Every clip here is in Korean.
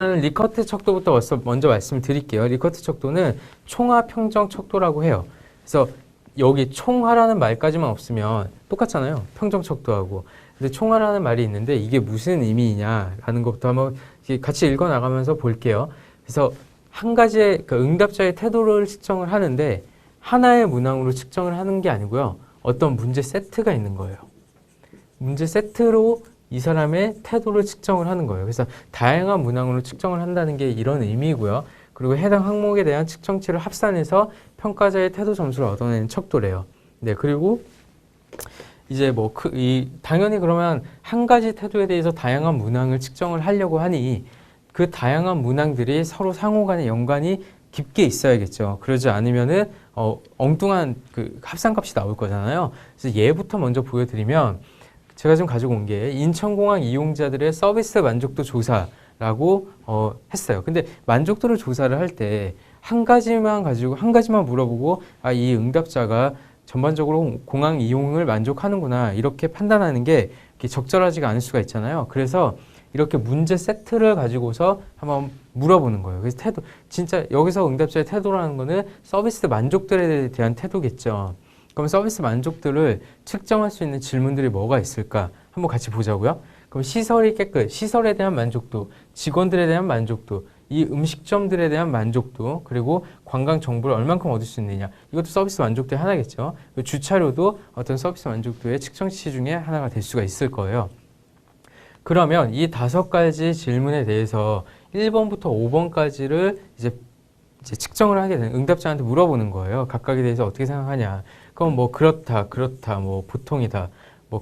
리커트 척도부터 먼저 말씀을 드릴게요. 리커트 척도는 총화 평정 척도라고 해요. 그래서 여기 총화라는 말까지만 없으면 똑같잖아요. 평정 척도하고. 근데 총화라는 말이 있는데 이게 무슨 의미냐라는 것부터 한번 같이 읽어 나가면서 볼게요. 그래서 한 가지의 응답자의 태도를 측정을 하는데 하나의 문항으로 측정을 하는 게 아니고요. 어떤 문제 세트가 있는 거예요. 문제 세트로 이 사람의 태도를 측정을 하는 거예요. 그래서 다양한 문항으로 측정을 한다는 게 이런 의미고요. 그리고 해당 항목에 대한 측정치를 합산해서 평가자의 태도 점수를 얻어내는 척도래요. 네, 그리고 이제 당연히 그러면 한 가지 태도에 대해서 다양한 문항을 측정을 하려고 하니 그 다양한 문항들이 서로 상호 간의 연관이 깊게 있어야겠죠. 그러지 않으면은 엉뚱한 그 합산값이 나올 거잖아요. 그래서 얘부터 먼저 보여드리면 제가 지금 가지고 온 게 인천공항 이용자들의 서비스 만족도 조사라고 했어요. 근데 만족도를 조사를 할 때 한 가지만 물어보고 이 응답자가 전반적으로 공항 이용을 만족하는구나 이렇게 판단하는 게 적절하지가 않을 수가 있잖아요. 그래서 이렇게 문제 세트를 가지고서 한번 물어보는 거예요. 그래서 태도, 진짜 여기서 응답자의 태도라는 거는 서비스 만족도에 대한 태도겠죠. 그럼 서비스 만족도를 측정할 수 있는 질문들이 뭐가 있을까? 한번 같이 보자고요. 그럼 시설이 시설에 대한 만족도, 직원들에 대한 만족도, 이 음식점들에 대한 만족도, 그리고 관광 정보를 얼만큼 얻을 수 있느냐. 이것도 서비스 만족도의 하나겠죠. 주차료도 어떤 서비스 만족도의 측정치 중에 하나가 될 수가 있을 거예요. 그러면 이 5가지 질문에 대해서 1번부터 5번까지를 이제 측정을 하게 되는 응답자한테 물어보는 거예요. 각각에 대해서 어떻게 생각하냐. 그럼 그렇다, 보통이다,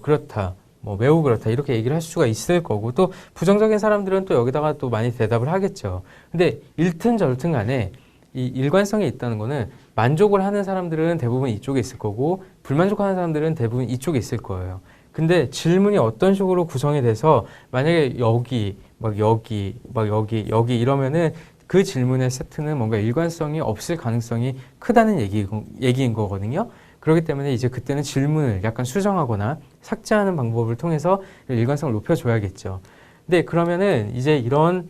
그렇다, 매우 그렇다 이렇게 얘기를 할 수가 있을 거고 또 부정적인 사람들은 또 여기다가 또 많이 대답을 하겠죠. 근데 일튼 절튼 간에 이 일관성이 있다는 거는 만족을 하는 사람들은 대부분 이쪽에 있을 거고 불만족하는 사람들은 대부분 이쪽에 있을 거예요. 근데 질문이 어떤 식으로 구성이 돼서 만약에 여기 이러면은 그 질문의 세트는 뭔가 일관성이 없을 가능성이 크다는 얘기인 거거든요. 그렇기 때문에 이제 그때는 질문을 약간 수정하거나 삭제하는 방법을 통해서 일관성을 높여줘야겠죠. 근데 그러면은 이제 이런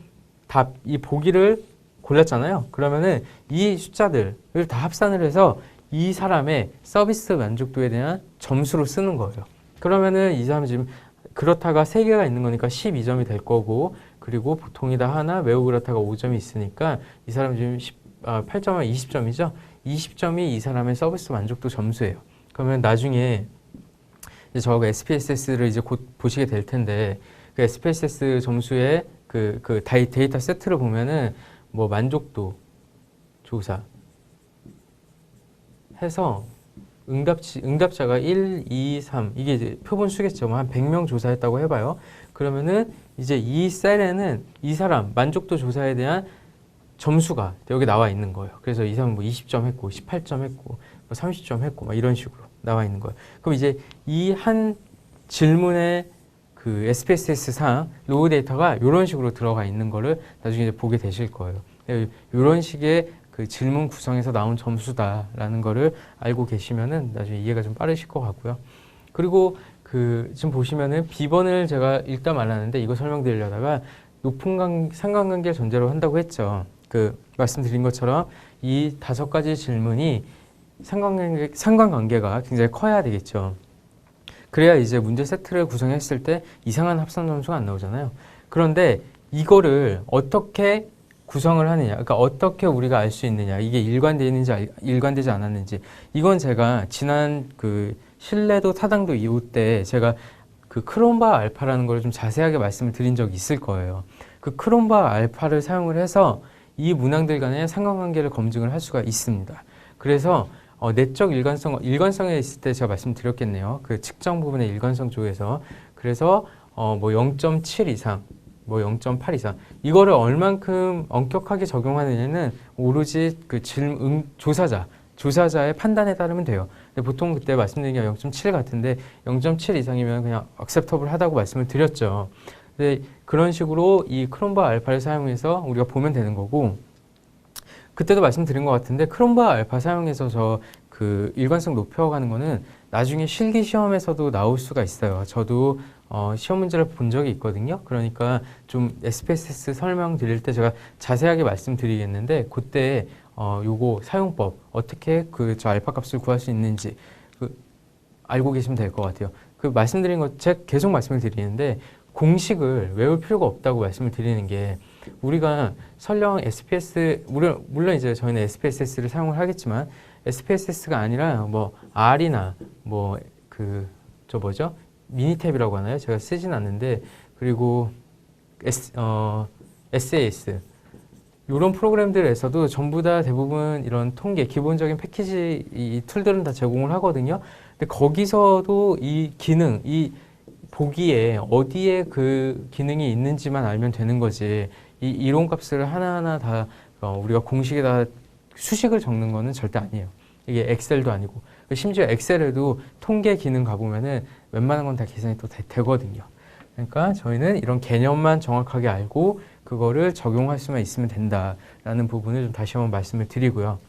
이 보기를 골랐잖아요. 그러면은 이 숫자들을 다 합산을 해서 이 사람의 서비스 만족도에 대한 점수로 쓰는 거예요. 그러면은 이 사람이 지금 그렇다가 3개가 있는 거니까 12점이 될 거고 그리고 보통이다 하나, 매우 그렇다가 5점이 있으니까 이 사람 지금 8점은 20점이죠. 20점이 이 사람의 서비스 만족도 점수예요. 그러면 나중에 이제 저하고 SPSS를 이제 곧 보시게 될 텐데 그 SPSS 점수의 그 데이터 세트를 보면은 만족도 조사 해서 응답자가 1, 2, 3 이게 이제 표본수겠죠. 한 100명 조사했다고 해봐요. 그러면은 이제 이 셀에는 이 사람 만족도 조사에 대한 점수가 여기 나와 있는 거예요. 그래서 이 사람 20점 했고, 18점 했고, 30점 했고, 이런 식으로 나와 있는 거예요. 그럼 이제 이 한 질문의 그 SPSS 상 로우 데이터가 이런 식으로 들어가 있는 거를 나중에 이제 보게 되실 거예요. 이런 식의 그 질문 구성에서 나온 점수다라는 거를 알고 계시면은 나중에 이해가 좀 빠르실 것 같고요. 그리고 지금 보시면은 B번을 제가 읽다 말았는데 이거 설명드리려다가 높은 상관관계를 전제로 한다고 했죠. 말씀드린 것처럼 이 5가지 질문이 상관관계가 굉장히 커야 되겠죠. 그래야 이제 문제 세트를 구성했을 때 이상한 합산 점수가 안 나오잖아요. 그런데 이거를 어떻게 구성을 하느냐, 그러니까 어떻게 우리가 알 수 있느냐, 이게 일관되는지 일관되지 않았는지, 이건 제가 지난 신뢰도 타당도 이후 때 제가 크롬바 알파라는 걸 좀 자세하게 말씀을 드린 적이 있을 거예요. 크롬바 알파를 사용을 해서 이 문항들 간의 상관관계를 검증을 할 수가 있습니다. 그래서 내적 일관성에 있을 때 제가 말씀드렸겠네요. 측정 부분의 일관성 쪽에서. 그래서 0.7 이상, 0.8 이상 이거를 얼만큼 엄격하게 적용하느냐는 오로지 조사자의 판단에 따르면 돼요. 근데 보통 그때 말씀드린 게 0.7 같은데 0.7 이상이면 그냥 acceptable 하다고 말씀을 드렸죠. 근데 그런 식으로 이 크롬바 알파를 사용해서 우리가 보면 되는 거고 그때도 말씀드린 것 같은데 크롬바 알파 사용해서 일관성 높여가는 거는 나중에 실기 시험에서도 나올 수가 있어요. 저도 시험 문제를 본 적이 있거든요. 그러니까 좀 SPSS 설명드릴 때 제가 자세하게 말씀드리겠는데 그때 요거 사용법 어떻게 저 알파 값을 구할 수 있는지 알고 계시면 될 것 같아요. 말씀드린 것 제가 계속 말씀을 드리는데 공식을 외울 필요가 없다고 말씀을 드리는 게 우리가 설령 SPSS 물론 이제 저희는 SPSS를 사용을 하겠지만 SPSS가 아니라 뭐 R이나 뭐 저 뭐죠? 미니탭이라고 하나요? 제가 쓰진 않는데 그리고 SAS 이런 프로그램들에서도 전부 다 대부분 이런 통계 기본적인 패키지 이 툴들은 다 제공을 하거든요. 근데 거기서도 이 기능 이 보기에 어디에 그 기능이 있는지만 알면 되는 거지 이 이론값을 하나하나 다 우리가 공식에다 수식을 적는 거는 절대 아니에요. 이게 엑셀도 아니고 심지어 엑셀에도 통계 기능 가보면은 웬만한 건 다 계산이 또 되거든요. 그러니까 저희는 이런 개념만 정확하게 알고 그거를 적용할 수만 있으면 된다라는 부분을 좀 다시 한번 말씀을 드리고요.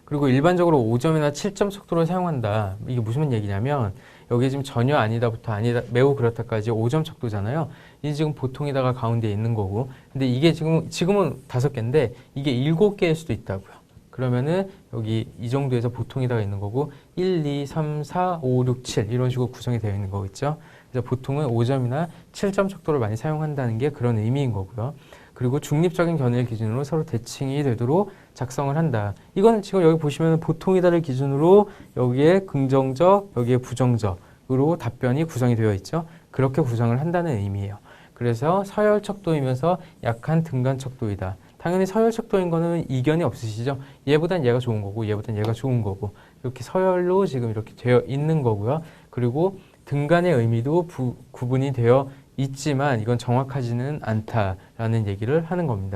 그리고 일반적으로 5점이나 7점 척도를 사용한다. 이게 무슨 얘기냐면 여기 지금 전혀 아니다부터 아니다, 매우 그렇다까지 5점 척도잖아요. 이게 지금 보통에다가 가운데 있는 거고. 근데 이게 지금은 5개인데 이게 7개일 수도 있다고요. 그러면은 여기 이 정도에서 보통에다가 있는 거고 1, 2, 3, 4, 5, 6, 7 이런 식으로 구성이 되어 있는 거겠죠. 그래서 보통은 5점이나 7점 척도를 많이 사용한다는 게 그런 의미인 거고요. 그리고 중립적인 견해를 기준으로 서로 대칭이 되도록 작성을 한다. 이건 지금 여기 보시면 보통이다를 기준으로 여기에 긍정적, 여기에 부정적으로 답변이 구성이 되어 있죠. 그렇게 구성을 한다는 의미예요. 그래서 서열 척도이면서 약한 등간 척도이다. 당연히 서열 척도인 거는 이견이 없으시죠. 얘보단 얘가 좋은 거고 얘보단 얘가 좋은 거고 이렇게 서열로 지금 이렇게 되어 있는 거고요. 그리고 등간의 의미도 구분이 되어 있지만 이건 정확하지는 않다라는 얘기를 하는 겁니다.